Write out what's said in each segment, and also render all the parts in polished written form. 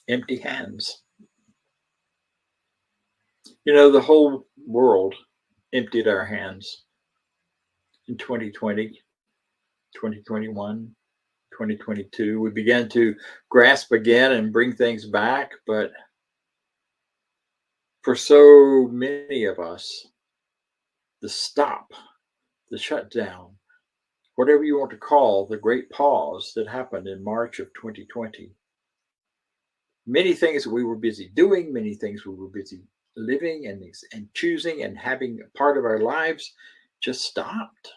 empty hands. You know, the whole world emptied our hands in 2020, 2021, 2022. We began to grasp again and bring things back, but for so many of us, the stop, the shutdown, whatever you want to call the great pause that happened in March of 2020, many things that we were busy doing, many things we were busy living and choosing and having a part of our lives just stopped.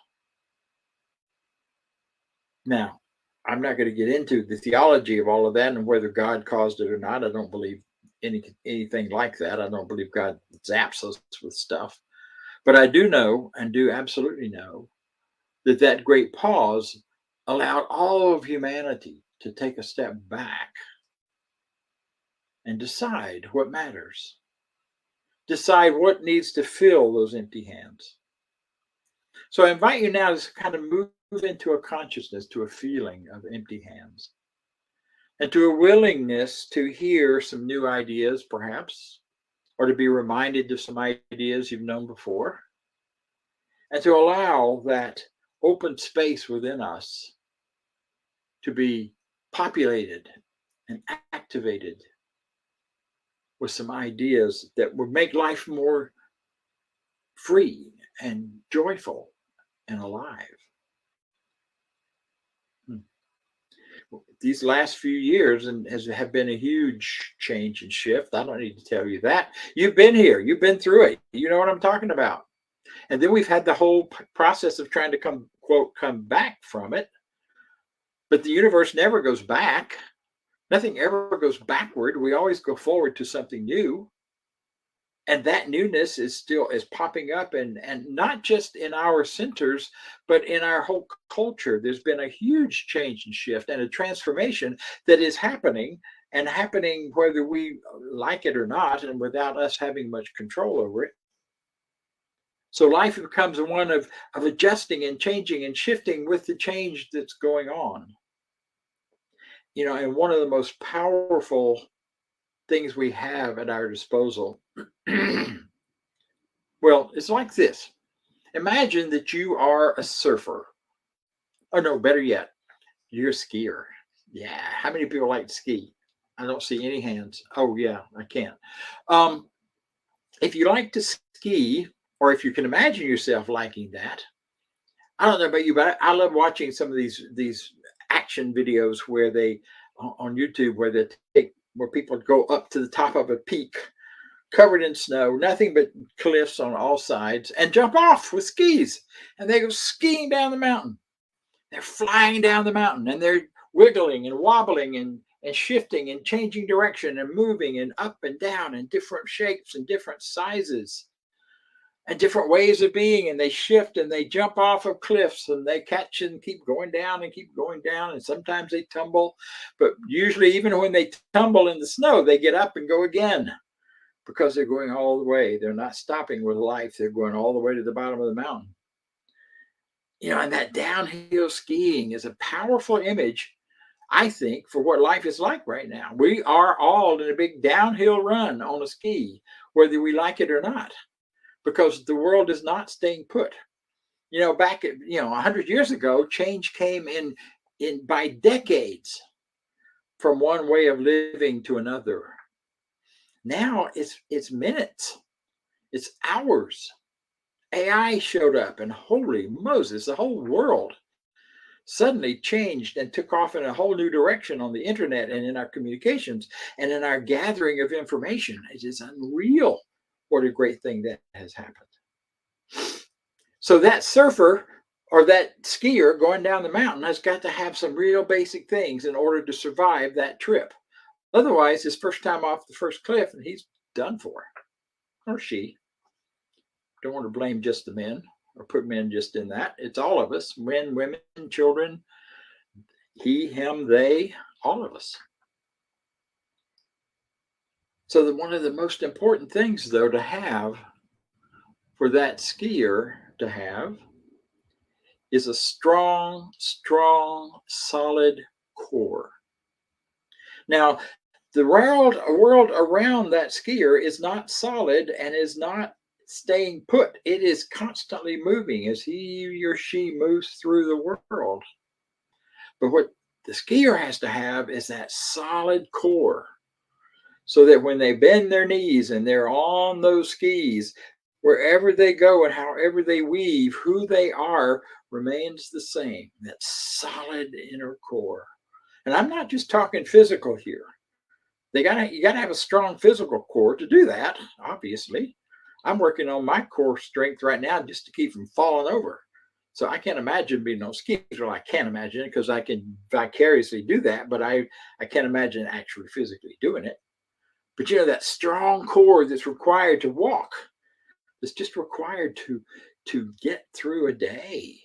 Now, I'm not going to get into the theology of all of that and whether God caused it or not. I don't believe anything like that. I don't believe God zaps us with stuff. But I do know and do absolutely know that that great pause allowed all of humanity to take a step back and decide what matters, decide what needs to fill those empty hands. So I invite you now to kind of move into a consciousness, to a feeling of empty hands, and to a willingness to hear some new ideas, perhaps, or to be reminded of some ideas you've known before, and to allow that open space within us to be populated and activated with some ideas that would make life more free and joyful and alive. These last few years have been a huge change and shift. I don't need to tell you that. You've been here. You've been through it. You know what I'm talking about. And then we've had the whole process of trying to come back from it. But the universe never goes back. Nothing ever goes backward. We always go forward to something new. And that newness is popping up, and not just in our centers, but in our whole culture. There's been a huge change and shift and a transformation that is happening, and happening whether we like it or not, and without us having much control over it. So life becomes one of adjusting and changing and shifting with the change that's going on. You know, and one of the most powerful things we have at our disposal, well, it's like this. Imagine that you are a surfer. Or no, better yet, you're a skier. Yeah. How many people like to ski? I don't see any hands. Oh, yeah, I can't. If you like to ski, or if you can imagine yourself liking that, I don't know about you, but I love watching some of these action videos where they on YouTube where people go up to the top of a peak covered in snow, nothing but cliffs on all sides, and jump off with skis. And they go skiing down the mountain. They're flying down the mountain, and they're wiggling and wobbling and shifting and changing direction and moving and up and down in different shapes and different sizes and different ways of being. And they shift and they jump off of cliffs and they catch and keep going down and keep going down. And sometimes they tumble, but usually even when they tumble in the snow, they get up and go again, because they're going all the way. They're not stopping with life. They're going all the way to the bottom of the mountain. You know, and that downhill skiing is a powerful image, I think, for what life is like right now. We are all in a big downhill run on a ski, whether we like it or not, because the world is not staying put. You know, back at 100 years ago, change came in by decades from one way of living to another. Now it's minutes, it's hours. AI showed up, and holy Moses, the whole world suddenly changed and took off in a whole new direction on the internet and in our communications and in our gathering of information. It is unreal what a great thing that has happened. So that surfer or that skier going down the mountain has got to have some real basic things in order to survive that trip. Otherwise, his first time off the first cliff, and he's done for, or she. Don't want to blame just the men or put men just in that. It's all of us, men, women, children, he, him, they, all of us. So one of the most important things, though, to have for that skier to have is a strong, solid core. Now, The world around that skier is not solid and is not staying put. It is constantly moving as he or she moves through the world. But what the skier has to have is that solid core so that when they bend their knees and they're on those skis, wherever they go and however they weave, who they are remains the same. That solid inner core. And I'm not just talking physical here. You gotta have a strong physical core to do that, obviously. I'm working on my core strength right now just to keep from falling over. So I can't imagine being on skis. Well, I can't imagine it because I can vicariously do that, but I can't imagine actually physically doing it. But you know, that strong core that's required to walk, that's just required to get through a day.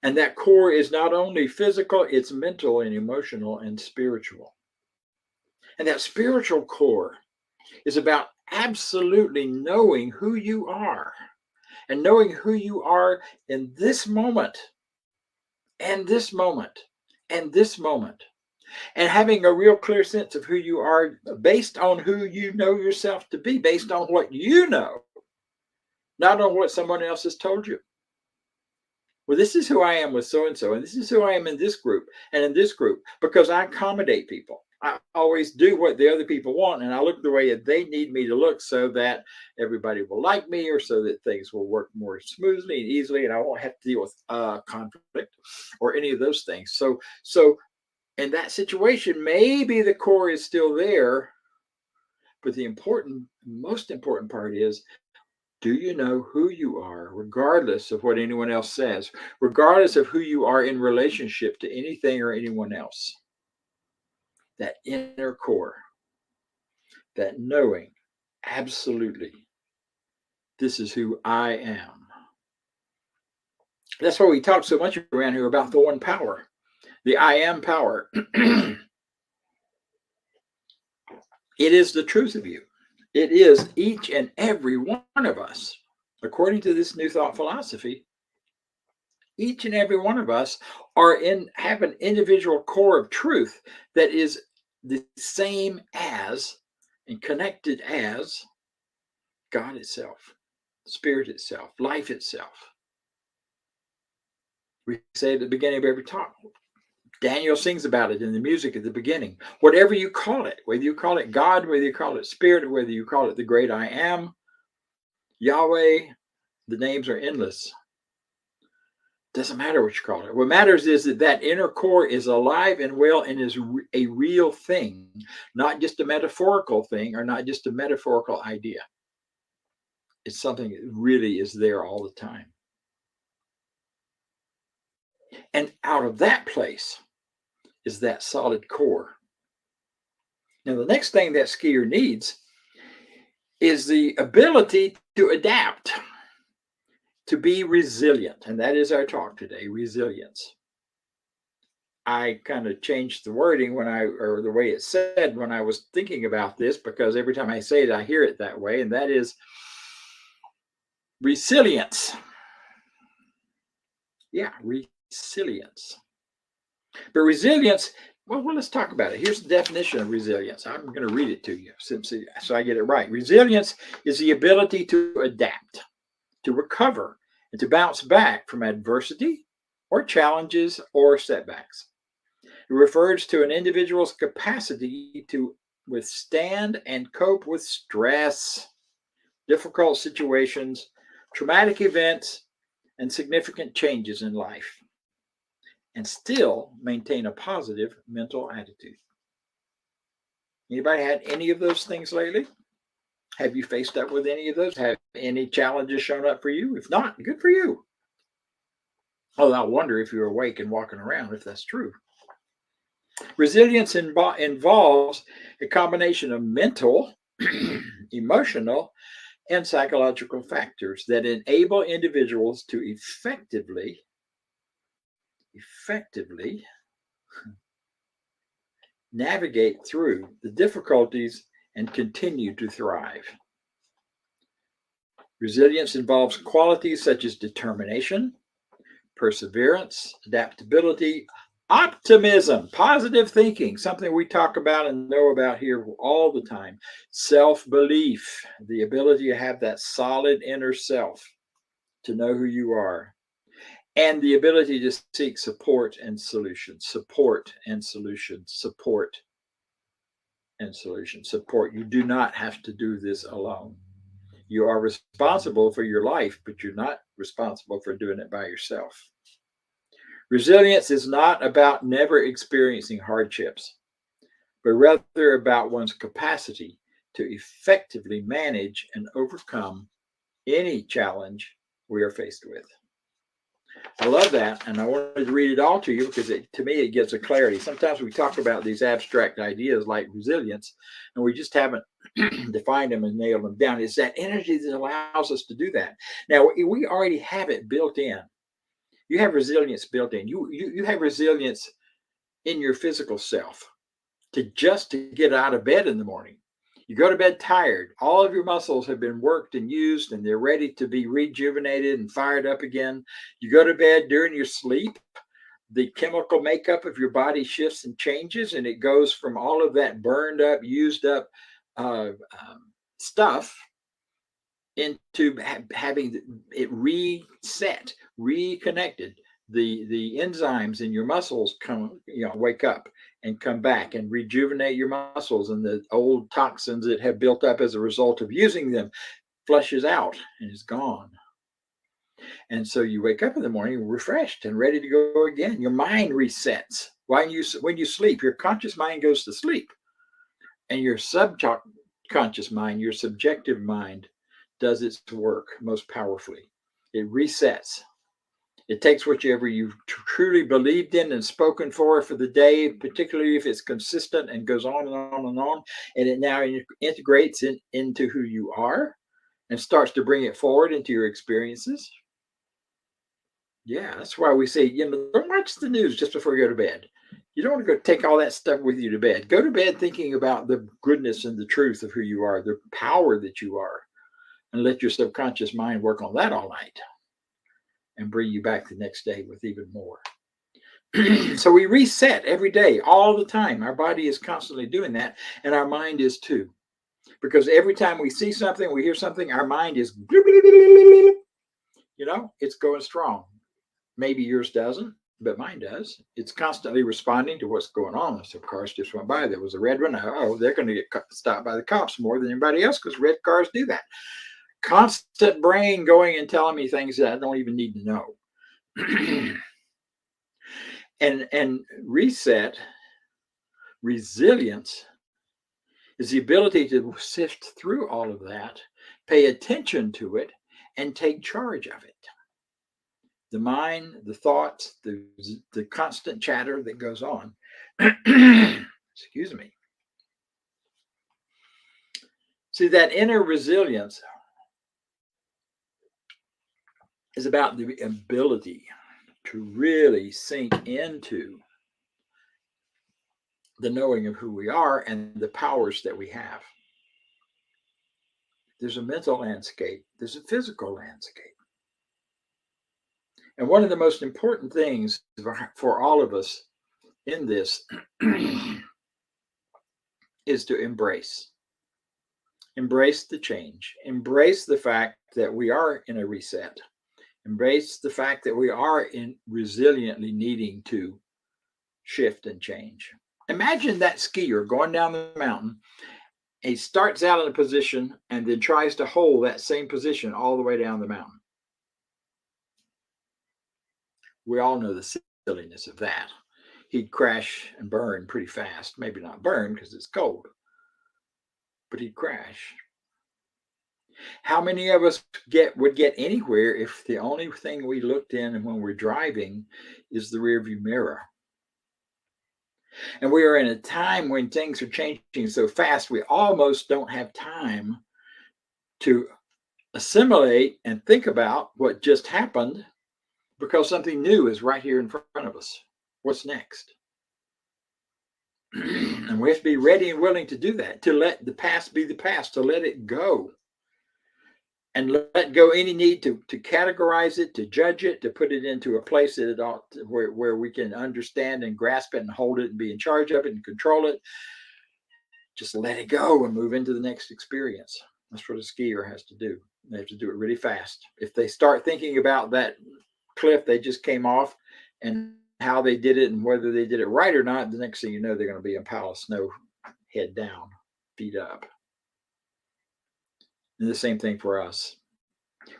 And that core is not only physical, it's mental and emotional and spiritual. And that spiritual core is about absolutely knowing who you are and knowing who you are in this moment and this moment and this moment, and having a real clear sense of who you are based on who you know yourself to be, based on what you know, not on what someone else has told you. Well, this is who I am with so and so, and this is who I am in this group and in this group, because I accommodate people. I always do what the other people want, and I look the way that they need me to look so that everybody will like me, or so that things will work more smoothly and easily, and I won't have to deal with conflict or any of those things. So in that situation, maybe the core is still there, but the most important part is, do you know who you are, regardless of what anyone else says, regardless of who you are in relationship to anything or anyone else? That inner core, that knowing, absolutely, this is who I am. That's why we talk so much around here about the one power, the I am power. It is the truth of you. It is each and every one of us. According to this new thought philosophy, each and every one of us have an individual core of truth that is the same as and connected as God itself, Spirit itself, life itself. We say at the beginning of every talk, Daniel sings about it in the music at the beginning. Whatever you call it, whether you call it God, whether you call it Spirit, whether you call it the great I am, Yahweh, the names are endless. Doesn't matter what you call it. What matters is that inner core is alive and well and is a real thing, not just a metaphorical thing or not just a metaphorical idea. It's something that really is there all the time. And out of that place is that solid core. Now, the next thing that skier needs is the ability to adapt, to be resilient. And that is our talk today, resilience. I kind of changed the wording or the way it's said when I was thinking about this, because every time I say it, I hear it that way. And that is resilience. Yeah, resilience. But resilience, well, let's talk about it. Here's the definition of resilience. I'm going to read it to you so I get it right. Resilience is the ability to adapt, to recover, and to bounce back from adversity or challenges or setbacks. It refers to an individual's capacity to withstand and cope with stress, difficult situations, traumatic events, and significant changes in life, and still maintain a positive mental attitude. Anybody had any of those things lately? Have you faced up with any of those? Have any challenges shown up for you? If not, good for you. Oh, I wonder if you're awake and walking around, if that's true. Resilience involves a combination of mental, emotional, and psychological factors that enable individuals to effectively navigate through the difficulties and continue to thrive. Resilience involves qualities such as determination, perseverance, adaptability, Optimism, positive thinking, something we talk about and know about here all the time. Self-belief, the ability to have that solid inner self, to know who you are, and the ability to seek support and solutions, support and solutions, support and solutions, support. You do not have to do this alone. You are responsible for your life, but you're not responsible for doing it by yourself. Resilience is not about never experiencing hardships, but rather about one's capacity to effectively manage and overcome any challenge we are faced with. I love that, and I wanted to read it all to you because to me it gives a clarity. Sometimes we talk about these abstract ideas like resilience, and we just haven't defined them and nailed them down. It's that energy that allows us to do that. Now, we already have it built in. You have resilience built in. You have resilience in your physical self to get out of bed in the morning. You go to bed tired. All of your muscles have been worked and used, and they're ready to be rejuvenated and fired up again. You go to bed during your sleep. The chemical makeup of your body shifts and changes, and it goes from all of that burned up, used up stuff into having it reset, reconnected. The enzymes in your muscles wake up and come back and rejuvenate your muscles, and the old toxins that have built up as a result of using them flushes out and is gone. And so you wake up in the morning refreshed and ready to go again. Your mind resets. When you sleep, your conscious mind goes to sleep, and your subconscious mind, your subjective mind, does its work most powerfully. It resets. It takes whatever you've truly believed in and spoken for the day, particularly if it's consistent and goes on and on and on, and it now integrates into who you are and starts to bring it forward into your experiences. Yeah, that's why we say, don't watch the news just before you go to bed. You don't want to go take all that stuff with you to bed. Go to bed thinking about the goodness and the truth of who you are, the power that you are, and let your subconscious mind work on that all night and bring you back the next day with even more. So we reset every day, all the time. Our body is constantly doing that, and our mind is too. Because every time we see something, we hear something, our mind is, it's going strong. Maybe yours doesn't, but mine does. It's constantly responding to what's going on. So cars just went by. There was a red one. Oh, they're going to get stopped by the cops more than anybody else because red cars do that. Constant brain going and telling me things that I don't even need to know. and resilience is the ability to sift through all of that, pay attention to it, and take charge of it. The mind, the thoughts, the constant chatter that goes on. Excuse me. See, that inner resilience is about the ability to really sink into the knowing of who we are and the powers that we have. There's a mental landscape, there's a physical landscape. And one of the most important things for all of us in this is to embrace the change, embrace the fact that we are in a reset, embrace the fact that we are resiliently needing to shift and change. Imagine that skier going down the mountain. He starts out in a position and then tries to hold that same position all the way down the mountain. We all know the silliness of that. He'd crash and burn pretty fast. Maybe not burn because it's cold, but he'd crash. How many of us would get anywhere if the only thing we looked in when we're driving is the rearview mirror? And we are in a time when things are changing so fast, we almost don't have time to assimilate and think about what just happened because something new is right here in front of us. What's next? And we have to be ready and willing to do that, to let the past be the past, to let it go. and let go any need to categorize it, to judge it, to put it into a place that it ought to, where we can understand and grasp it and hold it and be in charge of it and control it. Just let it go and move into the next experience. That's what a skier has to do. They have to do it really fast. If they start thinking about that cliff they just came off and how they did it and whether they did it right or not, the next thing you know, they're going to be in a pile of snow, head down, feet up. And the same thing for us.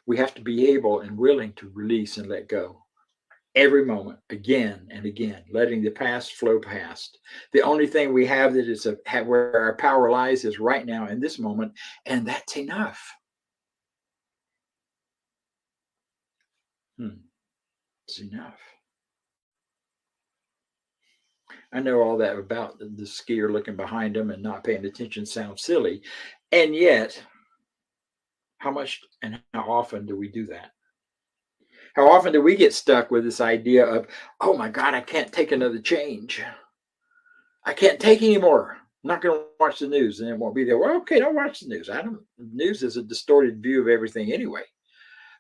We have to be able and willing to release and let go every moment, again and again, letting the past flow past. The only thing we have that is where our power lies is right now in this moment, and that's enough. It's enough. I know all that about the skier looking behind him and not paying attention sounds silly, and yet, how much and how often do we do that? How often do we get stuck with this idea of, oh my God, I can't take another change. I can't take anymore. I'm not going to watch the news, and it won't be there. Well, okay, don't watch the news. News is a distorted view of everything anyway.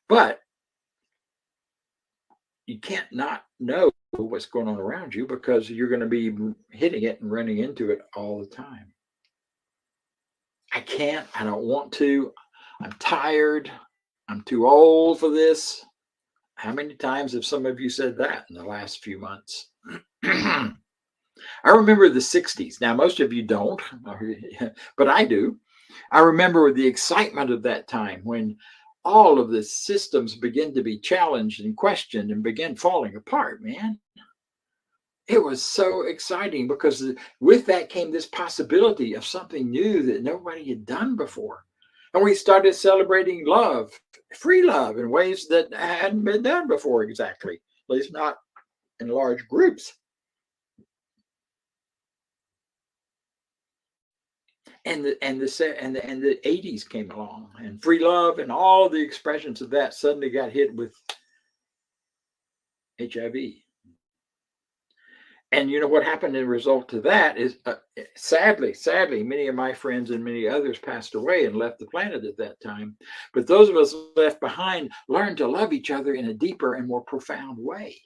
But you can't not know what's going on around you because you're going to be hitting it and running into it all the time. I can't. I don't want to. I'm tired. I'm too old for this. How many times have some of you said that in the last few months? I remember the 60s. Now, most of you don't, but I do. I remember the excitement of that time when all of the systems began to be challenged and questioned and began falling apart, man. It was so exciting because with that came this possibility of something new that nobody had done before. And we started celebrating love, free love, in ways that hadn't been done before exactly, at least not in large groups. And the 80s came along, and free love and all the expressions of that suddenly got hit with HIV. And you know what happened as a result to that is, sadly, many of my friends and many others passed away and left the planet at that time. But those of us left behind learned to love each other in a deeper and more profound way.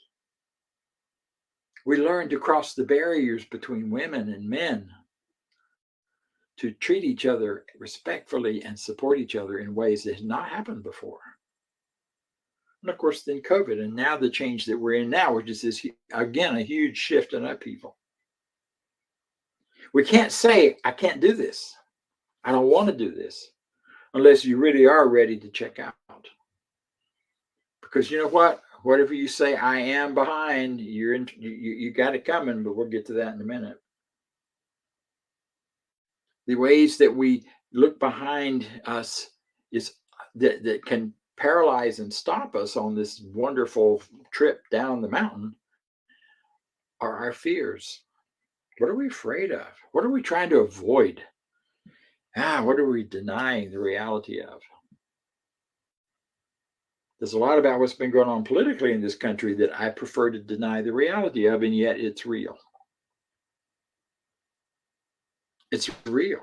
We learned to cross the barriers between women and men, to treat each other respectfully and support each other in ways that had not happened before. And of course, then COVID, and now the change that we're in now, which is this, again, a huge shift in upheaval. We can't say, I can't do this. I don't want to do this, unless you really are ready to check out. Because you know what? Whatever you say, I am behind, you got it coming, but we'll get to that in a minute. The ways that we look behind us is that can paralyze and stop us on this wonderful trip down the mountain are our fears. What are we afraid of? What are we trying to avoid? What are we denying the reality of? There's a lot about what's been going on politically in this country that I prefer to deny the reality of, and yet it's real. It's real.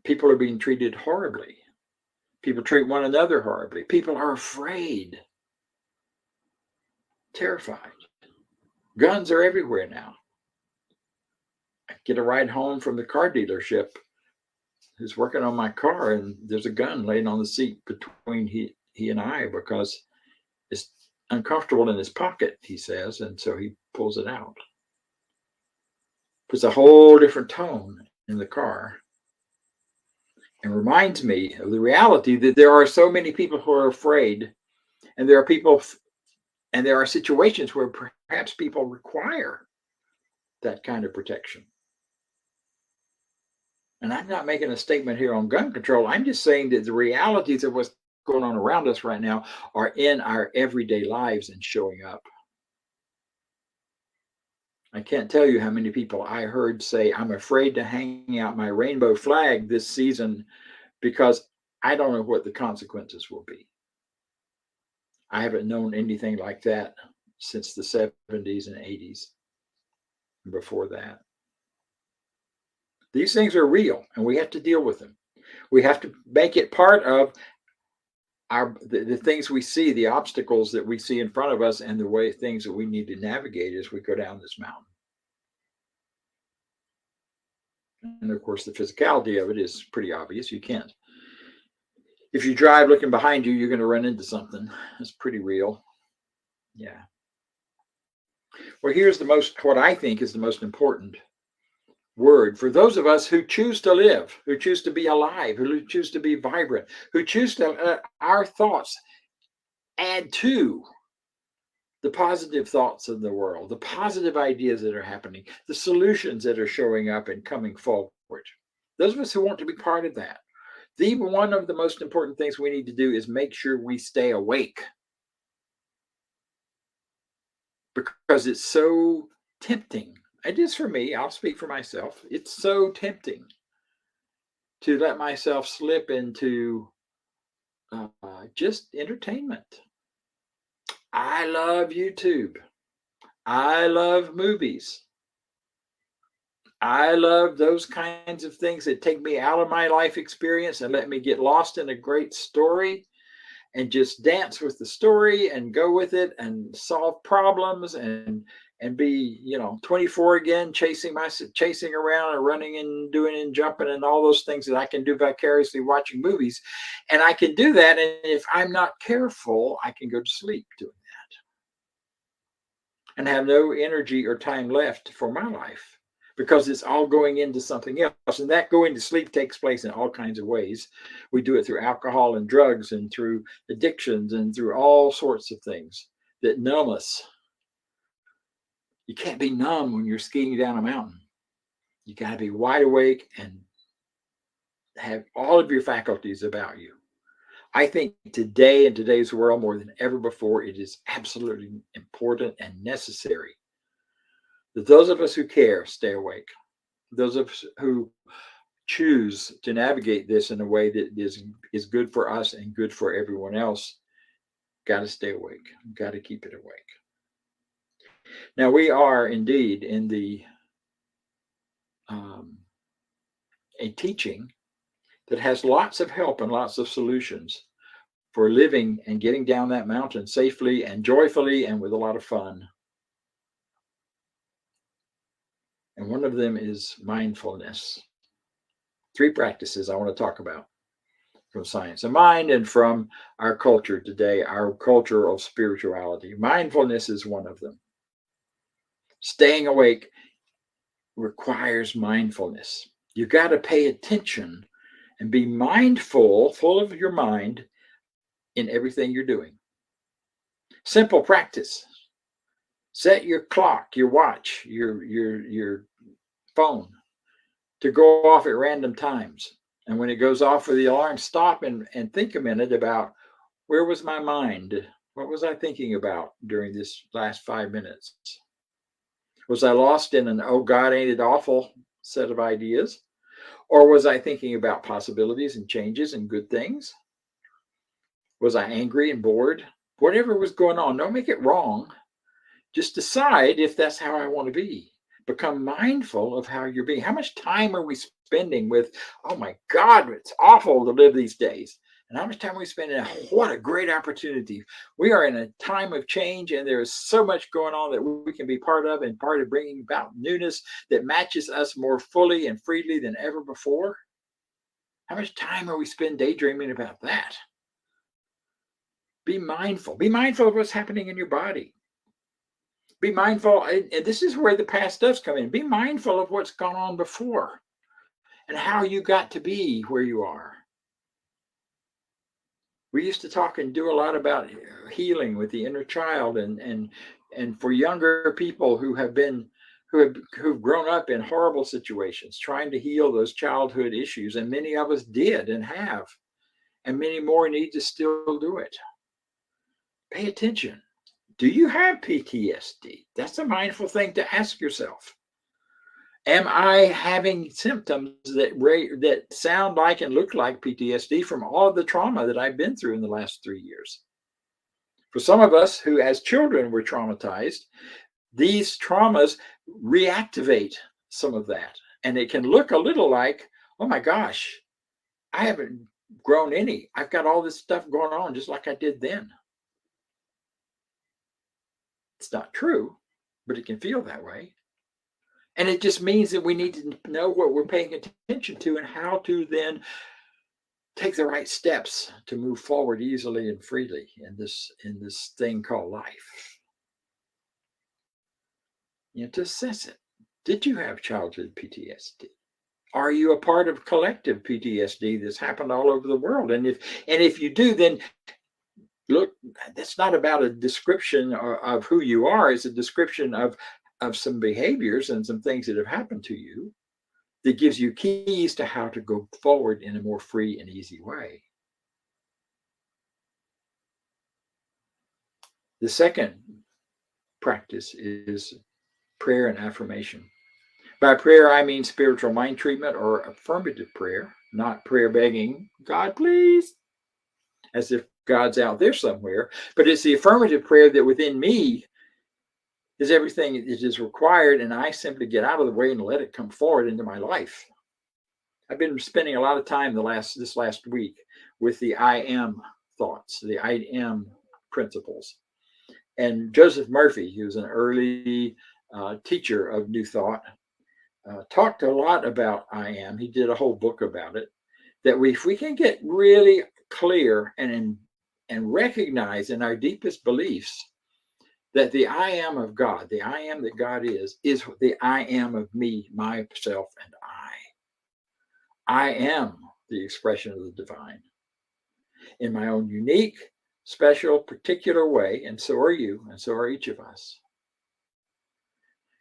People are being treated horribly. People treat one another horribly. People are afraid, terrified. Guns are everywhere now. I get a ride home from the car dealership. Who's working on my car, and there's a gun laying on the seat between he and I because it's uncomfortable in his pocket, he says, and so he pulls it out. Puts a whole different tone in the car and reminds me of the reality that there are so many people who are afraid, and there are people and there are situations where perhaps people require that kind of protection. And I'm not making a statement here on gun control. I'm just saying that the realities of what's going on around us right now are in our everyday lives and showing up. I can't tell you how many people I heard say, I'm afraid to hang out my rainbow flag this season because I don't know what the consequences will be. I haven't known anything like that since the 70s and 80s and before that. These things are real, and we have to deal with them. We have to make it part of the things we see, the obstacles that we see in front of us, and the way things that we need to navigate as we go down this mountain. And of course, the physicality of it is pretty obvious. You can't. If you drive looking behind you, you're going to run into something. It's pretty real. Yeah. Well, here's what I think is the most important word for those of us who choose to live, who choose to be alive, who choose to be vibrant, who choose to our thoughts add to the positive thoughts of the world, the positive ideas that are happening, the solutions that are showing up and coming forward. Those of us who want to be part of that. One of the most important things we need to do is make sure we stay awake, because it's so tempting. It is for me. I'll speak for myself. It's so tempting to let myself slip into just entertainment. I love YouTube. I love movies. I love those kinds of things that take me out of my life experience and let me get lost in a great story and just dance with the story and go with it and solve problems and be 24 again, chasing around and running and doing and jumping and all those things that I can do vicariously watching movies. And I can do that, and if I'm not careful, I can go to sleep doing that and have no energy or time left for my life, because it's all going into something else. And that going to sleep takes place in all kinds of ways. We do it through alcohol and drugs and through addictions and through all sorts of things that numb us. You can't be numb when you're skiing down a mountain. You got to be wide awake and have all of your faculties about you. I think today, in today's world, more than ever before, it is absolutely important and necessary that those of us who care stay awake. Those of us who choose to navigate this in a way that is good for us and good for everyone else got to stay awake. Got to keep it awake. Now, we are indeed in a teaching that has lots of help and lots of solutions for living and getting down that mountain safely and joyfully and with a lot of fun. And one of them is mindfulness. 3 practices I want to talk about from Science of Mind and from our culture today, our culture of spirituality. Mindfulness is one of them. Staying awake requires mindfulness. You got to pay attention and be mindful, full of your mind in everything you're doing. Simple practice. Set your clock, your watch, your phone to go off at random times. And when it goes off for the alarm, stop and think a minute about, where was my mind? What was I thinking about during this last 5 minutes? Was I lost in an, oh God, ain't it awful set of ideas? Or was I thinking about possibilities and changes and good things? Was I angry and bored? Whatever was going on, don't make it wrong. Just decide if that's how I want to be. Become mindful of how you're being. How much time are we spending with, oh my God, it's awful to live these days? And how much time are we spending? What a great opportunity. We are in a time of change, and there is so much going on that we can be part of, and part of bringing about newness that matches us more fully and freely than ever before. How much time are we spending daydreaming about that? Be mindful. Be mindful of what's happening in your body. Be mindful, and this is where the past does come in. Be mindful of what's gone on before and how you got to be where you are. We used to talk and do a lot about healing with the inner child, and for younger people who've grown up in horrible situations, trying to heal those childhood issues, and many of us did and have, and many more need to still do it. Pay attention. Do you have PTSD? That's a mindful thing to ask yourself. Am I having symptoms that sound like and look like PTSD from all of the trauma that I've been through in the last 3 years? For some of us who as children were traumatized, these traumas reactivate some of that. And it can look a little like, oh my gosh, I haven't grown any. I've got all this stuff going on just like I did then. It's not true, but it can feel that way. And it just means that we need to know what we're paying attention to and how to then take the right steps to move forward easily and freely in this thing called life. To assess it. Did you have childhood PTSD? Are you a part of collective PTSD that's happened all over the world? And if you do, then look, that's not about a description of who you are. It's a description of some behaviors and some things that have happened to you that gives you keys to how to go forward in a more free and easy way. The second practice is prayer and affirmation. By prayer, I mean spiritual mind treatment or affirmative prayer, not prayer begging, God, please, as if God's out there somewhere. But it's the affirmative prayer that within me is everything that is required, and I simply get out of the way and let it come forward into my life. I've been spending a lot of time this last week with the I am thoughts, the I am principles. And Joseph Murphy, who was an early teacher of New Thought, talked a lot about I am. He did a whole book about it. That if we can get really clear and recognize in our deepest beliefs that the I am of God, the I am that God is the I am of me, myself, and I am the expression of the divine in my own unique, special, particular way, and so are you, and so are each of us.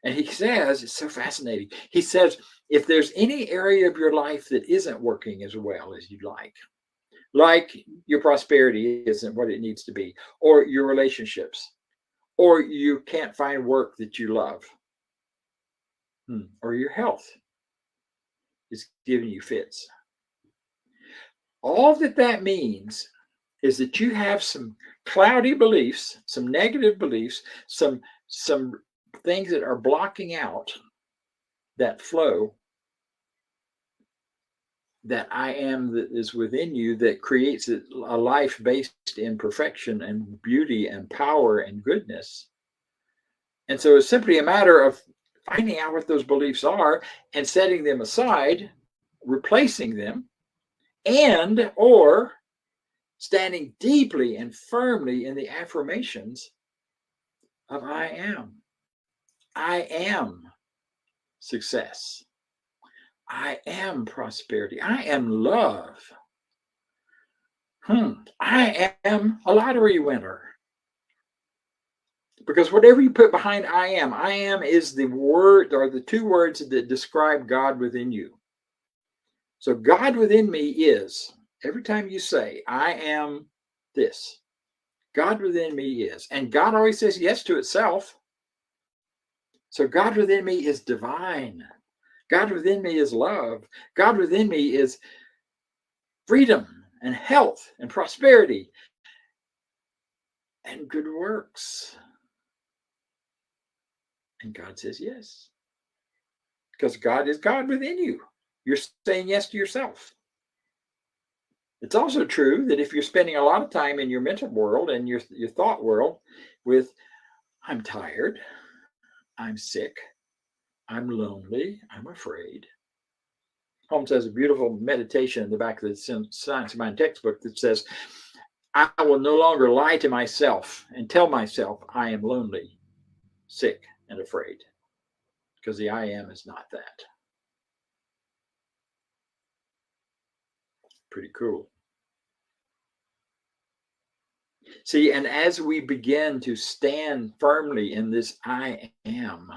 And he says, it's so fascinating. He says, if there's any area of your life that isn't working as well as you'd like your prosperity isn't what it needs to be, or your relationships, or you can't find work that you love, or your health is giving you fits. All that means is that you have some cloudy beliefs, some negative beliefs, some things that are blocking out that flow, that I am that is within you, that creates a life based in perfection and beauty and power and goodness. And so it's simply a matter of finding out what those beliefs are and setting them aside, replacing them, and or standing deeply and firmly in the affirmations of I am. I am success. I am prosperity. I am love. I am a lottery winner. Because whatever you put behind I am is the word or the two words that describe God within you. So God within me is, every time you say, I am this, God within me is. And God always says yes to itself. So God within me is divine. God within me is love. God within me is freedom and health and prosperity and good works. And God says yes. Because God is God within you. You're saying yes to yourself. It's also true that if you're spending a lot of time in your mental world and your thought world with, I'm tired, I'm sick, I'm lonely, I'm afraid. Holmes has a beautiful meditation in the back of the Science of Mind textbook that says, I will no longer lie to myself and tell myself I am lonely, sick, and afraid. Because the I am is not that. Pretty cool. See, and as we begin to stand firmly in this I am,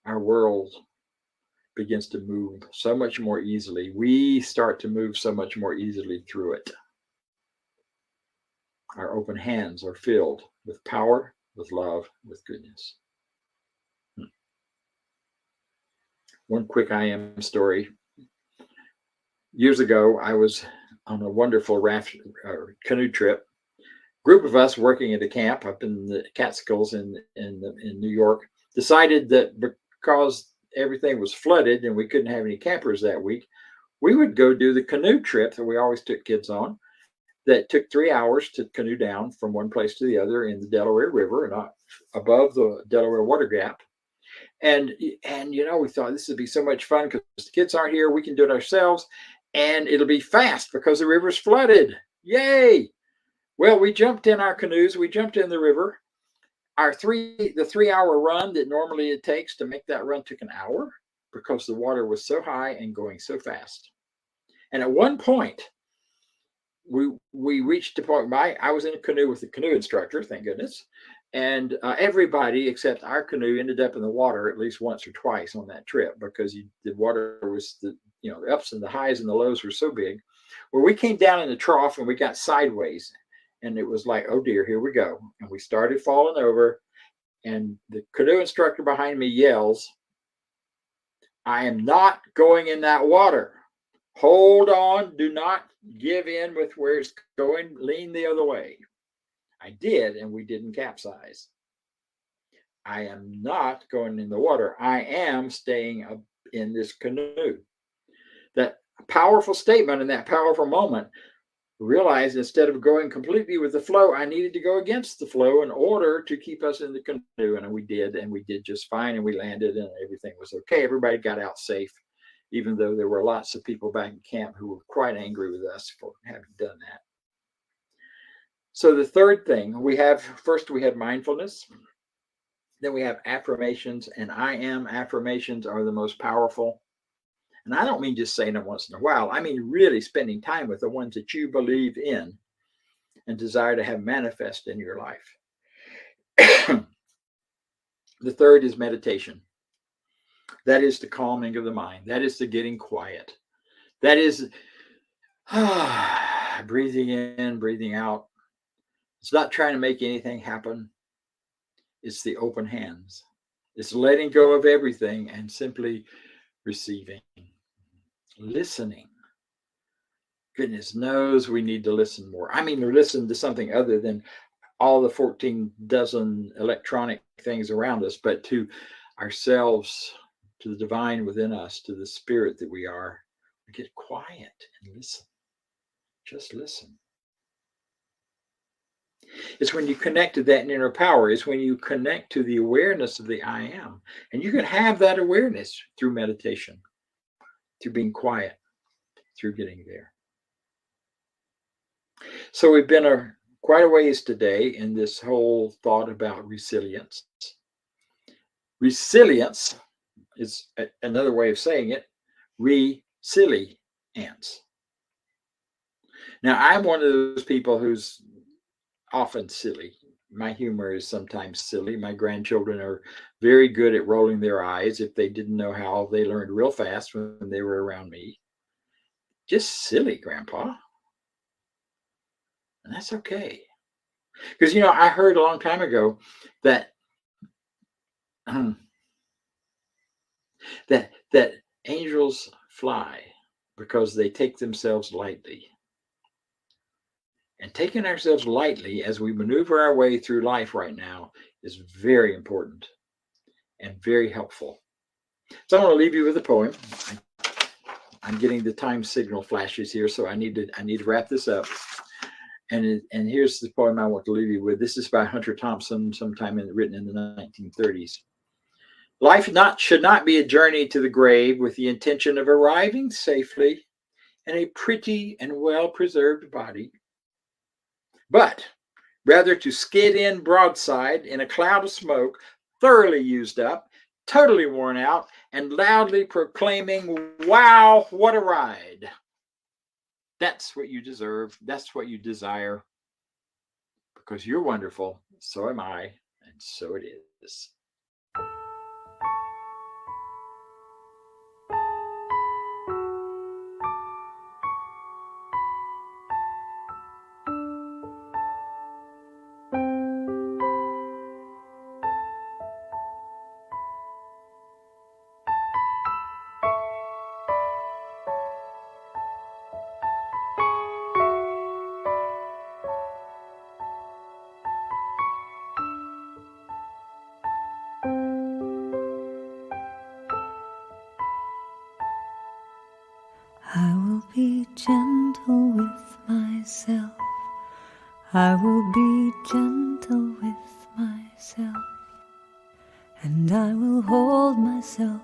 our world begins to move so much more easily. We start to move so much more easily through it. Our open hands are filled with power, with love, with goodness. One quick I am story. Years ago, I was on a wonderful canoe trip. Group of us working at a camp up in the Catskills in New York decided that because everything was flooded and we couldn't have any campers that week, We would go do the canoe trip that we always took kids on, that took 3 hours to canoe down from one place to the other in the Delaware River and above the Delaware Water Gap. And we thought this would be so much fun because the kids aren't here. We can do it ourselves, and it'll be fast because the river's flooded. Yay! Well, we jumped in our canoes. We jumped in the river. The 3 hour run that normally it takes to make that run took an hour because the water was so high and going so fast. And at one point, we reached the point. I was in a canoe with the canoe instructor, thank goodness, and everybody except our canoe ended up in the water at least once or twice on that trip because the water was the ups and the highs and the lows were so big. Well, we came down in the trough and we got sideways, and it was like, oh dear, here we go, and we started falling over, and the canoe instructor behind me yells, "I am not going in that water. Hold on, do not give in with where it's going, lean the other way." I did, and we didn't capsize. I am not going in the water. I am staying up in this canoe. That powerful statement in that powerful moment, realized instead of going completely with the flow, I needed to go against the flow in order to keep us in the canoe. And we did just fine, and we landed, and everything was okay. Everybody got out safe, even though there were lots of people back in camp who were quite angry with us for having done that. So the third thing we had mindfulness, then we have affirmations, and I am affirmations are the most powerful. And I don't mean just saying them once in a while. I mean really spending time with the ones that you believe in and desire to have manifest in your life. The third is meditation. That is the calming of the mind. That is the getting quiet. That is breathing in, breathing out. It's not trying to make anything happen. It's the open hands. It's letting go of everything and simply receiving, listening. Goodness knows we need to listen more. I mean, listen to something other than all the 14 dozen electronic things around us, but to ourselves, to the divine within us, to the spirit that we are. Get quiet and listen. Just listen. It's when you connect to that inner power. It's when you connect to the awareness of the I am. And you can have that awareness through meditation, through being quiet, through getting there. So we've been quite a ways today in this whole thought about resilience. Resilience is another way of saying it, re-silly ants. Now, I'm one of those people who's often silly. My humor is sometimes silly. My grandchildren are very good at rolling their eyes. If they didn't know how, they learned real fast when they were around me. Just silly, Grandpa. And that's okay. Because, I heard a long time ago that that angels fly because they take themselves lightly. And taking ourselves lightly as we maneuver our way through life right now is very important and very helpful. So I want to leave you with a poem. I'm getting the time signal flashes here, so I need to wrap this up. And here's the poem I want to leave you with. This is by Hunter Thompson, written in the 1930s. Life should not be a journey to the grave with the intention of arriving safely in a pretty and well-preserved body, but rather to skid in broadside in a cloud of smoke, thoroughly used up, totally worn out, and loudly proclaiming, "Wow, what a ride." That's what you deserve. That's what you desire. Because you're wonderful. So am I. And so it is. I will be gentle with myself, and I will hold myself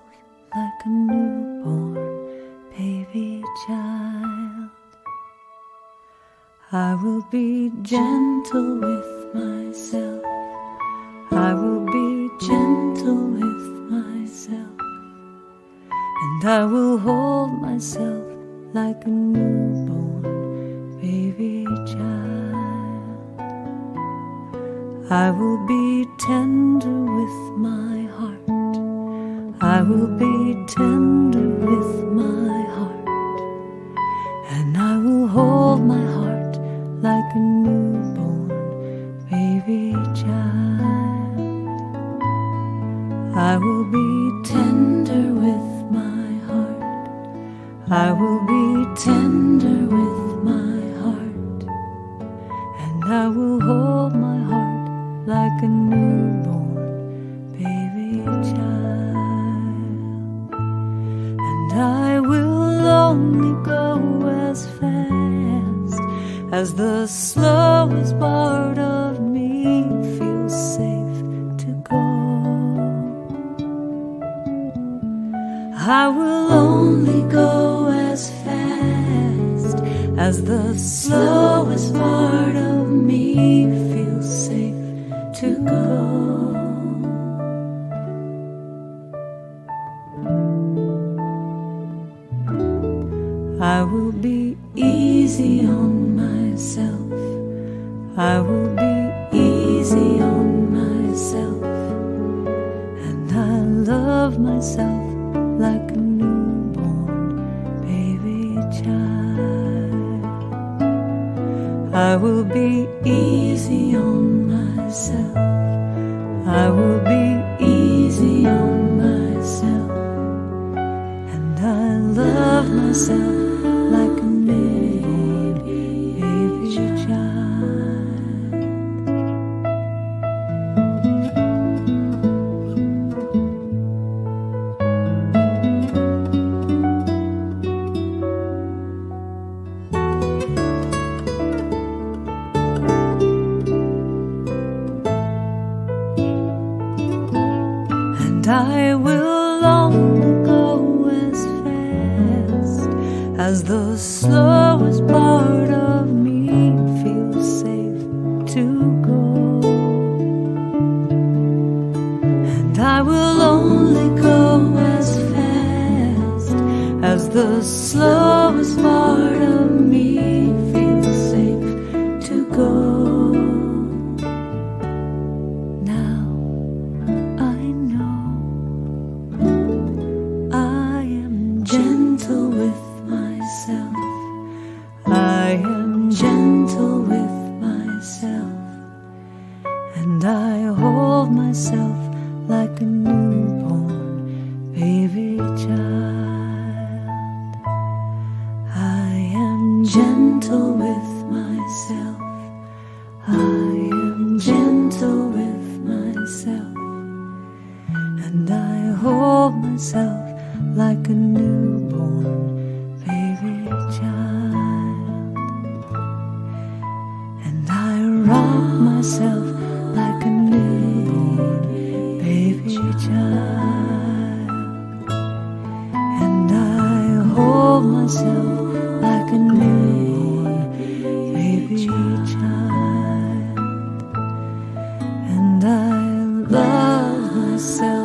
like a newborn baby child. I will be gentle with myself. I will be gentle with myself, and I will hold myself like a newborn baby child. I will be tender with my heart. I will be tender with my heart, and I will hold my heart like a newborn baby child. I will be tender with my heart. I will be tender with my heart, and I will hold my heart like a newborn baby child. And I will only go as fast as the slowest part of me feels safe to go. I will only go as fast as the slowest part of me feels safe to go. I will be easy on myself. I will be easy on myself, and I love myself like a newborn baby child. I will be easy on myself. I will be easy on myself, and I love myself like a newborn baby child. And I will only go as fast as the slowest part of me feels safe to go. And I will only go as fast as the slowest part of me feels safe to go. Gentle with myself. I am gentle with myself, and I hold myself like a newborn baby child. I am gentle with myself. I am gentle with myself, and I hold myself like a newborn baby child. And I rock myself like a newborn baby child. And I hold myself like a newborn baby child. And I love myself